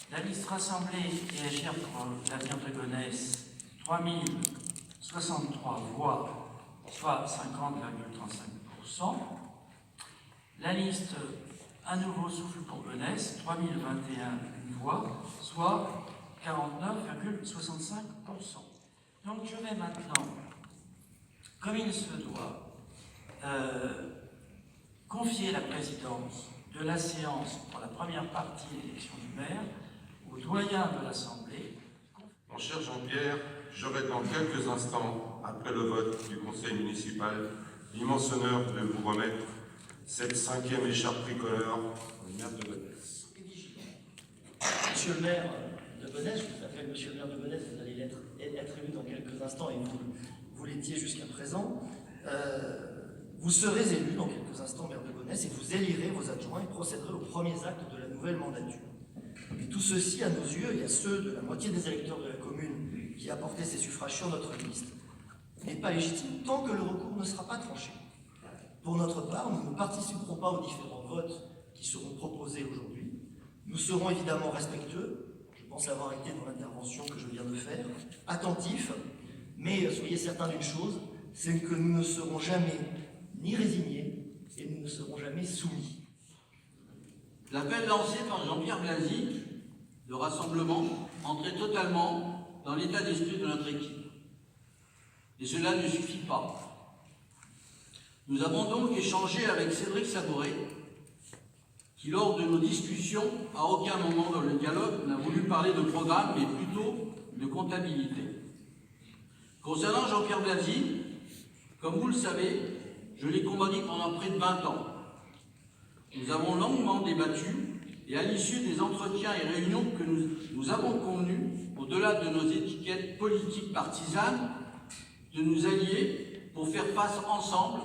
La liste rassemblée et agir pour l'avenir de Gonesse, 3063 voix, soit 50,35%. La liste Un nouveau souffle pour Gonesse, 3021 voix, soit 49,65%. Donc je vais maintenant, comme il se doit, confier la présidence de la séance pour la première partie de l'élection du maire au doyen de l'Assemblée. Mon cher Jean-Pierre, j'aurai dans quelques instants, après le vote du conseil municipal, l'immense honneur de vous remettre cette 5e écharpe tricolore au maire de Gonesse. Monsieur le maire de Gonesse, je vous appelle Monsieur le maire de Gonesse, vous allez être élu dans quelques instants et vous l'étiez jusqu'à présent. Vous serez élu dans quelques instants maire de Gonesse et vous élirez vos adjoints et procéderez aux premiers actes de la nouvelle mandature. Et tout ceci, à nos yeux, et à ceux de la moitié des électeurs de la commune qui a porté ses suffrages sur notre liste, n'est pas légitime tant que le recours ne sera pas tranché. Pour notre part, nous ne participerons pas aux différents votes qui seront proposés aujourd'hui. Nous serons évidemment respectueux, je pense avoir été dans l'intervention que je viens de faire, attentifs, mais soyez certains d'une chose, c'est que nous ne serons jamais ni résignés et nous ne serons jamais soumis. L'appel lancé par Jean-Pierre Blasi, le rassemblement, entrait totalement dans l'état d'esprit de notre équipe. Et cela ne suffit pas. Nous avons donc échangé avec Cédric Saboré, qui lors de nos discussions, à aucun moment dans le dialogue, n'a voulu parler de programme, mais plutôt de comptabilité. Concernant Jean-Pierre Blasi, comme vous le savez, je l'ai combattu pendant près de 20 ans. Nous avons longuement débattu et à l'issue des entretiens et réunions que nous avons convenus, au-delà de nos étiquettes politiques partisanes, de nous allier pour faire face ensemble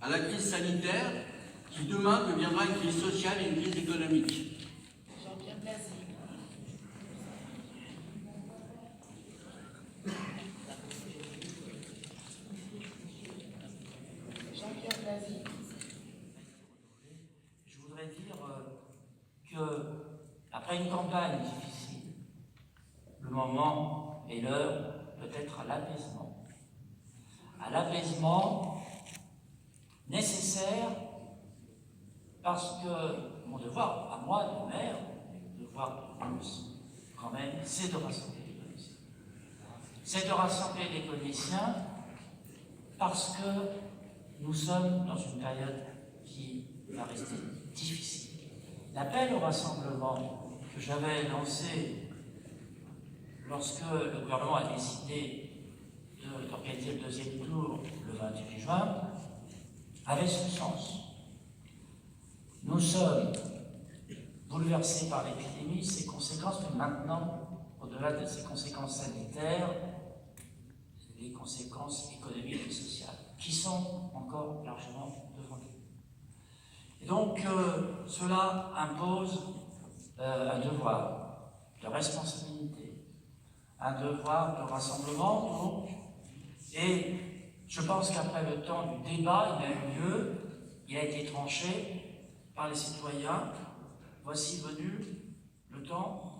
à la crise sanitaire qui demain deviendra une crise sociale et une crise économique. Jean-Pierre Blasi. Jean-Pierre Blasi. Je voudrais dire que, après une campagne difficile, le moment et l'heure peut être à l'apaisement. À l'apaisement nécessaire parce que mon devoir, à moi, de maire, le devoir de tous, quand même, c'est de rassembler les Gonessiens. C'est de rassembler les Gonessiens parce que nous sommes dans une période qui va rester difficile. L'appel au rassemblement que j'avais lancé lorsque le gouvernement a décidé d'organiser le deuxième tour le 28 juin avait son sens. Nous sommes bouleversés par l'épidémie, ses conséquences, mais maintenant, au-delà de ses conséquences sanitaires, les conséquences économiques et sociales, qui sont encore largement devant nous. Et donc, cela impose un devoir de responsabilité, un devoir de rassemblement, donc, et je pense qu'après le temps du débat, il a eu lieu, il a été tranché par les citoyens. Voici venu le temps